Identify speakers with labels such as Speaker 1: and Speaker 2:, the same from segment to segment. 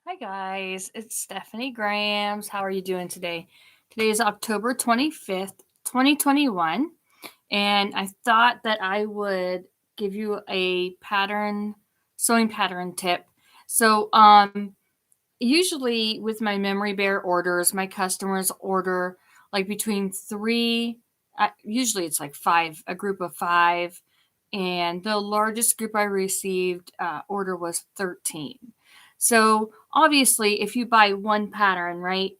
Speaker 1: Hi guys, it's Stephanie Grams. How are you doing today? Today is October 25th, 2021, and I thought that I would give you a sewing pattern tip. So, usually with my memory bear orders, my customers order like between three, usually it's like five, a group of five, and the largest group I received order was 13. So obviously, if you buy one pattern, right,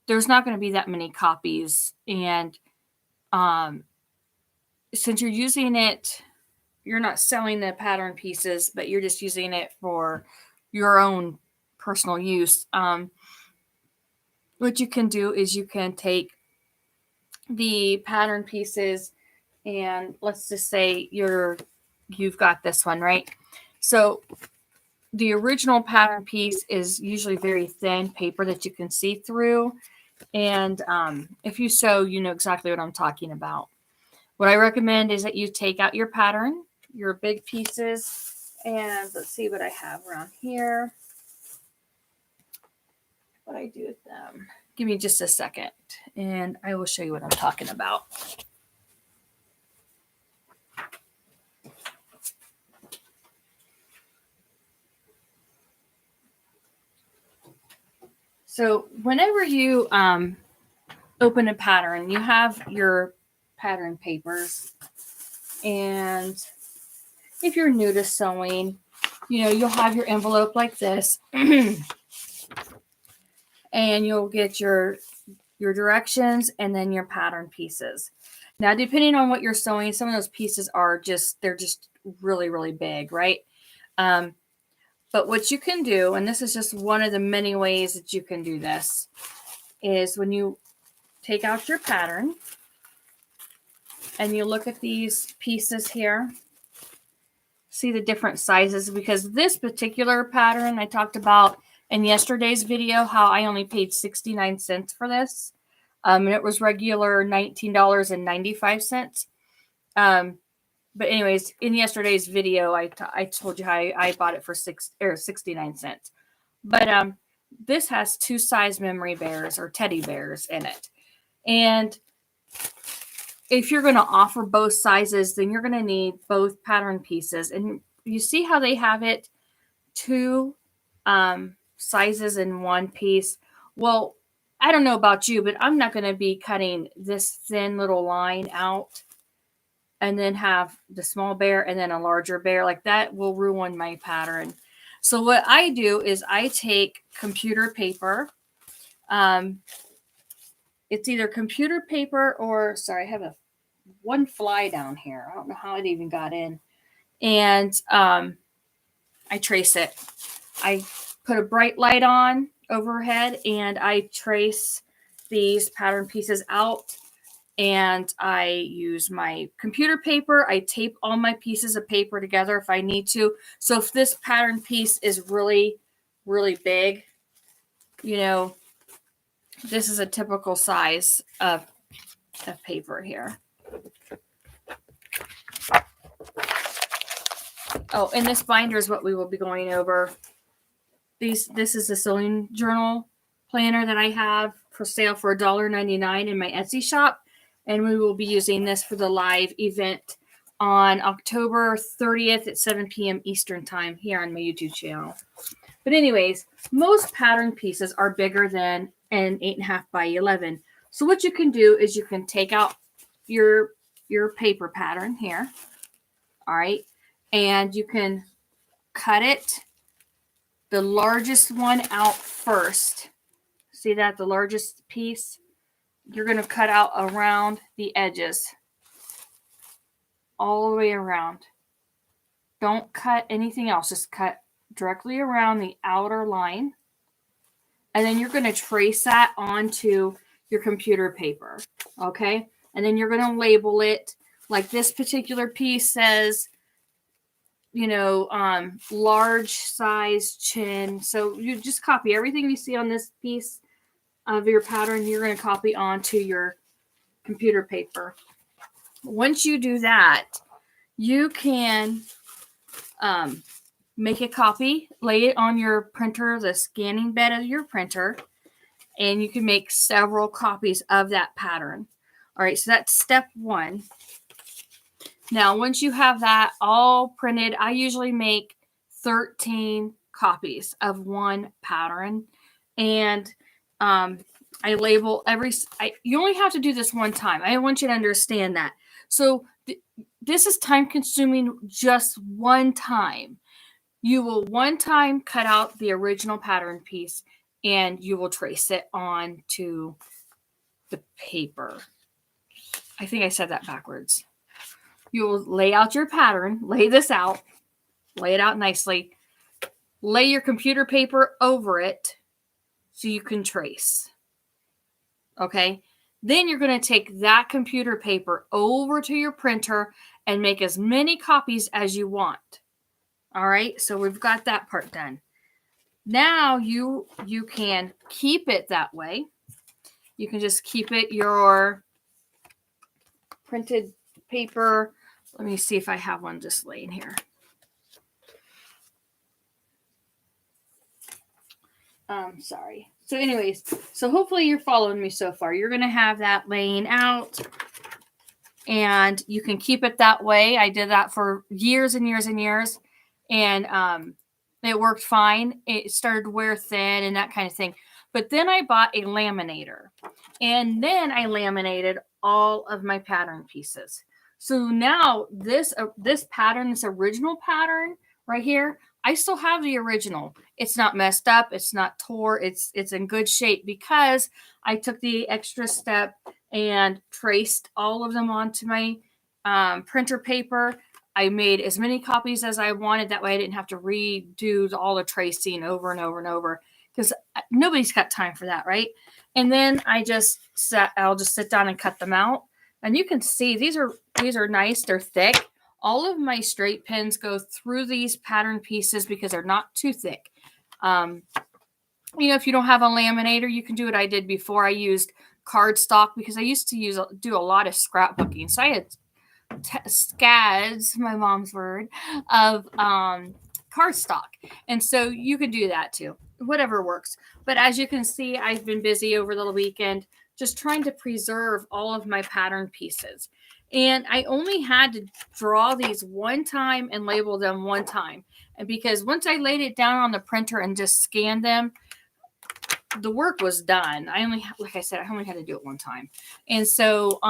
Speaker 1: there's not going to be that many copies. And um, since you're using it, you're not selling the pattern pieces, but you're just using it for your own personal use. What you can do is you can take the pattern pieces and let's just say you've got this one, right? So the original pattern piece is usually very thin paper that you can see through. And if you sew, you know exactly what I'm talking about. What I recommend is that you take out your pattern, your big pieces, and let's see what I have around here. What I do with them. Give me just a second, and I will show you what I'm talking about. So whenever you open a pattern, you have your pattern papers, and if you're new to sewing, you'll have your envelope like this, and you'll get your directions and then your pattern pieces. Now, depending on what you're sewing, some of those pieces they're just really, really big, right? But what you can do, and this is just one of the many ways that you can do this, is when you take out your pattern and you look at these pieces here, see the different sizes, because this particular pattern I talked about in yesterday's video, how I only paid 69 cents for this. And it was regular $19.95. But anyways, in yesterday's video, I told you how I bought it for 69 cents. But this has two size memory bears or teddy bears in it. And if you're going to offer both sizes, then you're going to need both pattern pieces. And you see how they have it two sizes in one piece. Well, I don't know about you, but I'm not going to be cutting this thin little line out and then have the small bear and then a larger bear. Like that will ruin my pattern. So what I do is I take computer paper. It's either computer paper or, sorry, I have one fly down here. I don't know how it even got in. And I trace it. I put a bright light on overhead and I trace these pattern pieces out, and I use my computer paper. I tape all my pieces of paper together if I need to. So if this pattern piece is really, really big, this is a typical size of paper here. Oh, and this binder is what we will be going over. This is a sewing journal planner that I have for sale for $1.99 in my Etsy shop. And we will be using this for the live event on October 30th at 7 p.m. Eastern time here on my YouTube channel. But anyways, most pattern pieces are bigger than an 8.5 by 11. So what you can do is you can take out your paper pattern here. All right. And you can cut it, the largest one out first. See that? The largest piece. You're going to cut out around the edges. All the way around. Don't cut anything else. Just cut directly around the outer line. And then you're going to trace that onto your computer paper. Okay? And then you're going to label it. Like this particular piece says, large size chin. So you just copy everything you see on this piece of your pattern. You're going to copy onto your computer paper. Once you do that, you can make a copy, lay it on your printer, the scanning bed of your printer, and you can make several copies of that pattern. All right, so that's step one. Now, once you have that all printed, I usually make 13 copies of one pattern, and I label you only have to do this one time. I want you to understand that. So this is time consuming just one time. You will one time cut out the original pattern piece and you will trace it onto the paper. I think I said that backwards. You will lay out your pattern, lay this out, lay it out nicely, lay your computer paper over it so you can trace. Okay? Then you're going to take that computer paper over to your printer and make as many copies as you want. All right? So we've got that part done. Now you can keep it that way. You can just keep it your printed paper. Let me see if I have one just laying here. Sorry. So anyways, so hopefully you're following me so far. You're going to have that laying out and you can keep it that way. I did that for years and years and years. And it worked fine. It started to wear thin and that kind of thing. But then I bought a laminator and then I laminated all of my pattern pieces. So now this pattern, this original pattern right here, I still have the original. It's not messed up. It's not tore. It's in good shape because I took the extra step and traced all of them onto my printer paper. I made as many copies as I wanted. That way I didn't have to redo all the tracing over and over and over because nobody's got time for that, right? And then I'll just sit down and cut them out. And you can see these are nice. They're thick. All of my straight pins go through these pattern pieces because they're not too thick. If you don't have a laminator, you can do what I did before. I used cardstock because I used to do a lot of scrapbooking. So I had scads, my mom's word, of cardstock. And so you can do that too, whatever works. But as you can see, I've been busy over the weekend just trying to preserve all of my pattern pieces. And I only had to draw these one time and label them one time. And because once I laid it down on the printer and just scanned them, the work was done. Like I said, I only had to do it one time. And so,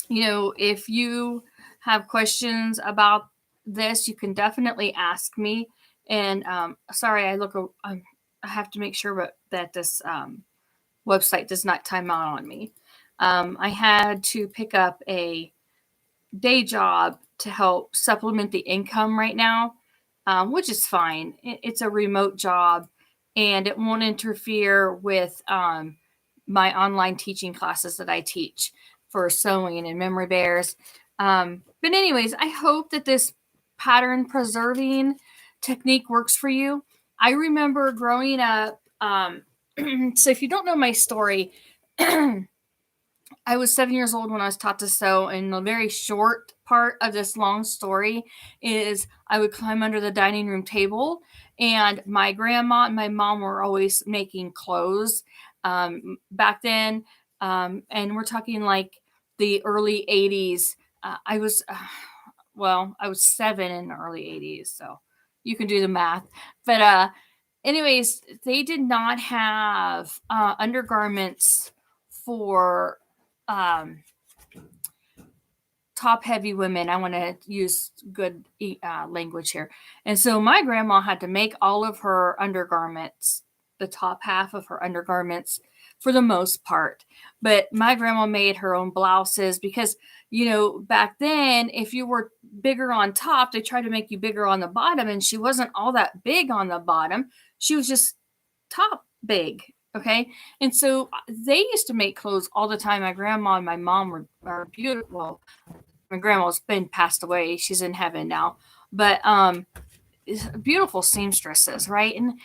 Speaker 1: if you have questions about this, you can definitely ask me. And sorry, I have to make sure that this website does not time out on me. I had to pick up a day job to help supplement the income right now, which is fine. It's a remote job and it won't interfere with my online teaching classes that I teach for sewing and memory bears. But anyways, I hope that this pattern preserving technique works for you. I remember growing up. So if you don't know my story, I was 7 years old when I was taught to sew, and the very short part of this long story is I would climb under the dining room table, and my grandma and my mom were always making clothes back then, and we're talking like the early 80s. I was 7 in the early 80s, so you can do the math. But anyways, they did not have undergarments for top heavy women. I want to use good language here. And so my grandma had to make all of her undergarments, the top half of her undergarments for the most part. But my grandma made her own blouses because, back then, if you were bigger on top, they tried to make you bigger on the bottom. And she wasn't all that big on the bottom. She was just top big. Okay. And so they used to make clothes all the time. My grandma and my mom are beautiful. Well, my grandma's been passed away. She's in heaven now, but beautiful seamstresses. Right. And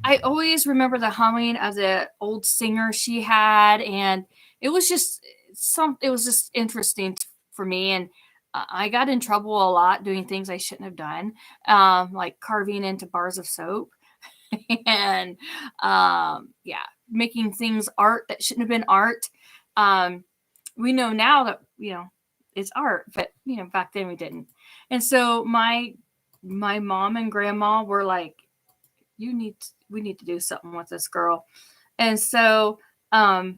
Speaker 1: I always remember the humming of the old singer she had. And it was just interesting for me. And I got in trouble a lot doing things I shouldn't have done, like carving into bars of soap and yeah, making things art that shouldn't have been art. We know now that, it's art, but back then we didn't. And so my mom and grandma were like, we need to do something with this girl. And so 7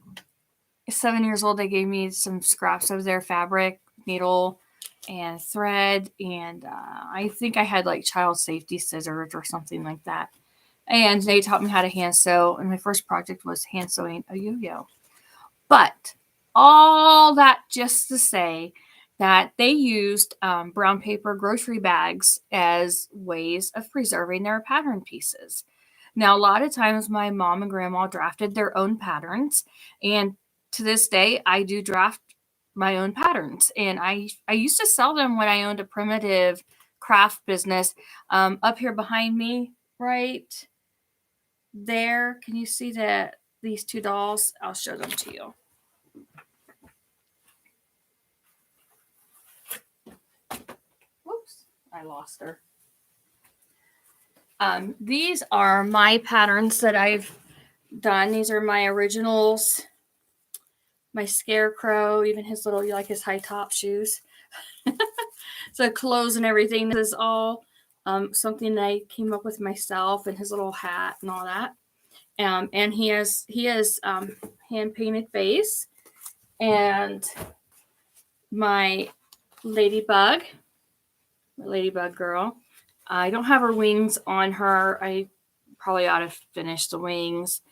Speaker 1: years old, they gave me some scraps of their fabric, needle, and thread, and I think I had like child safety scissors or something like that. And they taught me how to hand sew, and my first project was hand sewing a yo-yo. But all that just to say that they used brown paper grocery bags as ways of preserving their pattern pieces. Now, a lot of times my mom and grandma drafted their own patterns, and to this day, I do draft my own patterns. And I used to sell them when I owned a primitive craft business. Up here behind me, right there, can you see that these two dolls? I'll show them to you. Whoops, I lost her. These are my patterns that I've done. These are my originals. My scarecrow, even his little, like his high top shoes. So clothes and everything. This is all something that I came up with myself, and his little hat and all that. And he has hand painted face, and my ladybug girl. I don't have her wings on her. I probably ought to finish the wings,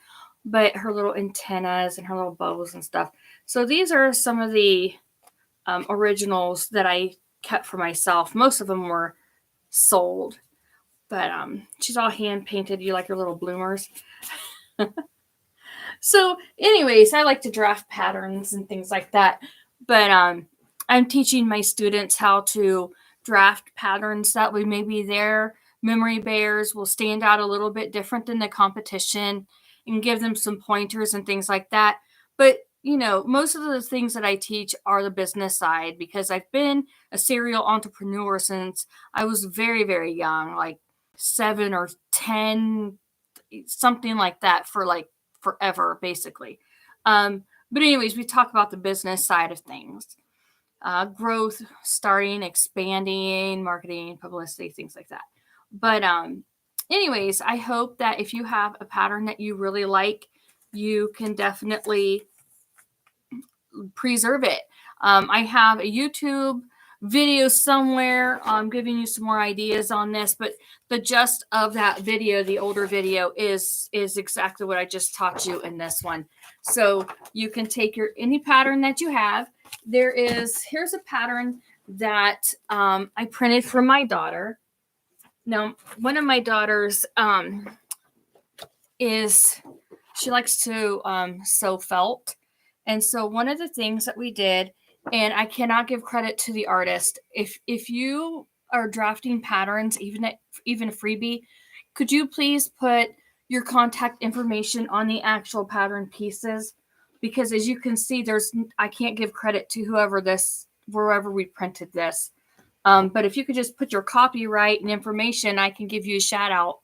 Speaker 1: but her little antennas and her little bows and stuff. So these are some of the originals that I kept for myself. Most of them were sold, but she's all hand painted. You like her little bloomers. So anyways, I like to draft patterns and things like that, but I'm teaching my students how to draft patterns that way maybe their memory bears will stand out a little bit different than the competition, and give them some pointers and things like that. But most of the things that I teach are the business side, because I've been a serial entrepreneur since I was very, very young, like 7 or 10, something like that, for like forever, basically. But anyways, we talk about the business side of things, growth, starting, expanding, marketing, publicity, things like that. But anyways, I hope that if you have a pattern that you really like, you can definitely preserve it. I have a YouTube video somewhere. I'm giving you some more ideas on this, but the gist of that video, the older video, is exactly what I just taught you in this one. So you can take any pattern that you have. Here's a pattern that I printed for my daughter. Now, one of my daughters she likes to sew felt. And so one of the things that we did, and I cannot give credit to the artist, if you are drafting patterns, even a freebie, could you please put your contact information on the actual pattern pieces? Because as you can see, I can't give credit to wherever we printed this. But if you could just put your copyright and information, I can give you a shout out.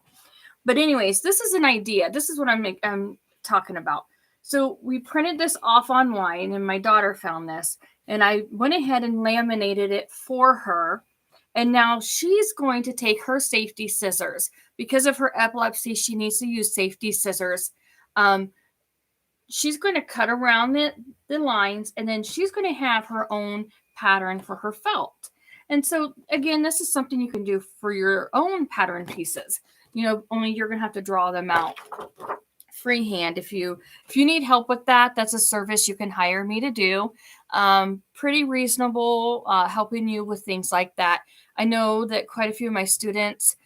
Speaker 1: But anyways, this is an idea. This is what I'm talking about. So we printed this off online, and my daughter found this, and I went ahead and laminated it for her. And now she's going to take her safety scissors. Because of her epilepsy, she needs to use safety scissors. She's going to cut around the lines, and then she's going to have her own pattern for her felt. And so, again, this is something you can do for your own pattern pieces. Only you're going to have to draw them out freehand. If you need help with that, that's a service you can hire me to do. Pretty reasonable, helping you with things like that. I know that quite a few of my students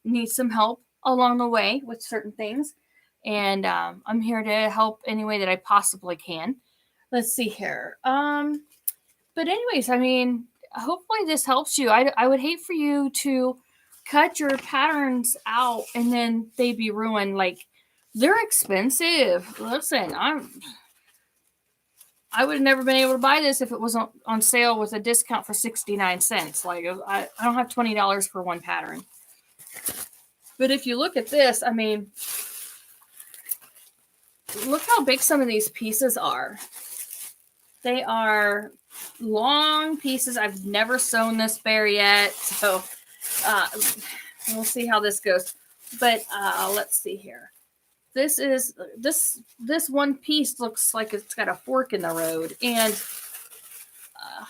Speaker 1: need some help along the way with certain things, and I'm here to help any way that I possibly can. Let's see here. But anyways, I mean, hopefully this helps you. I would hate for you to cut your patterns out and then they'd be ruined. Like, they're expensive. Listen, I would have never been able to buy this if it wasn't on sale with a discount for 69 cents. Like I don't have $20 for one pattern. But if you look at this, I mean, look how big some of these pieces are. They are long pieces. I've never sewn this bear yet, so we'll see how this goes. But let's see here. This is this one piece looks like it's got a fork in the road, and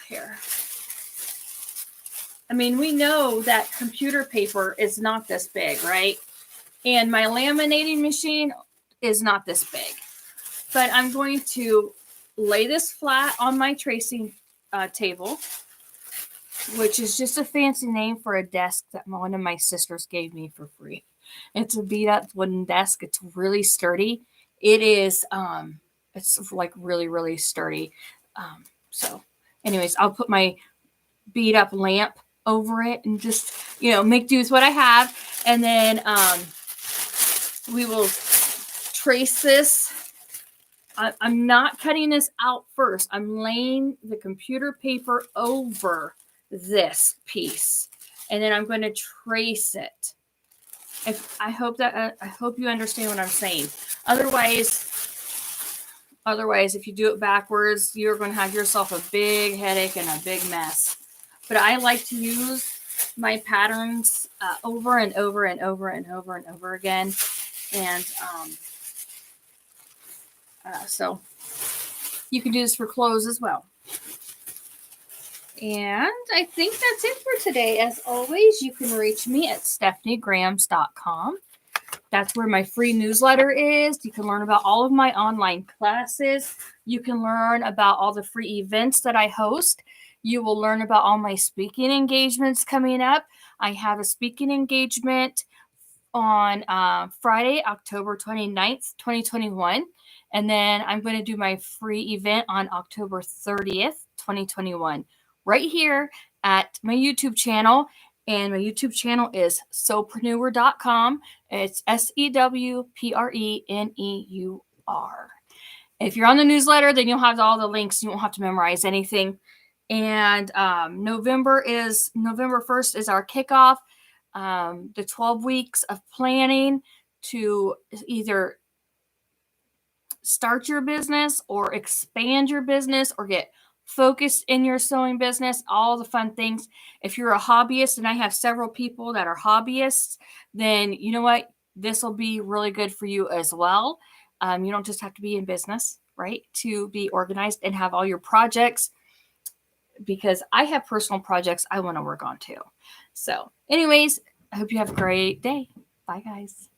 Speaker 1: here. I mean, we know that computer paper is not this big, right? And my laminating machine is not this big. But I'm going to lay this flat on my tracing table, which is just a fancy name for a desk that one of my sisters gave me for free. It's a beat up wooden desk. It's really sturdy. It is, it's like really, really sturdy. So anyways, I'll put my beat up lamp over it and just, make do with what I have. And then we will trace this. I'm not cutting this out first. I'm laying the computer paper over this piece, and then I'm going to trace it. I hope you understand what I'm saying. Otherwise, if you do it backwards, you're going to have yourself a big headache and a big mess. But I like to use my patterns over and over and over and over and over again, and so you can do this for clothes as well. And I think that's it for today. As always, you can reach me at stephaniegrams.com. That's where my free newsletter is. You can learn about all of my online classes. You can learn about all the free events that I host. You will learn about all my speaking engagements coming up. I have a speaking engagement on Friday, October 29th, 2021. And then I'm going to do my free event on October 30th, 2021, right here at my YouTube channel. And my YouTube channel is sewpreneur.com. It's SEWPRENEUR. If you're on the newsletter, then you'll have all the links. You won't have to memorize anything. And November 1st is our kickoff. The 12 weeks of planning to either start your business or expand your business or get focused in your sewing business, all the fun things. If you're a hobbyist, and I have several people that are hobbyists, then you know what? This will be really good for you as well. You don't just have to be in business, right? To be organized and have all your projects, because I have personal projects I want to work on too. So anyways, I hope you have a great day. Bye, guys.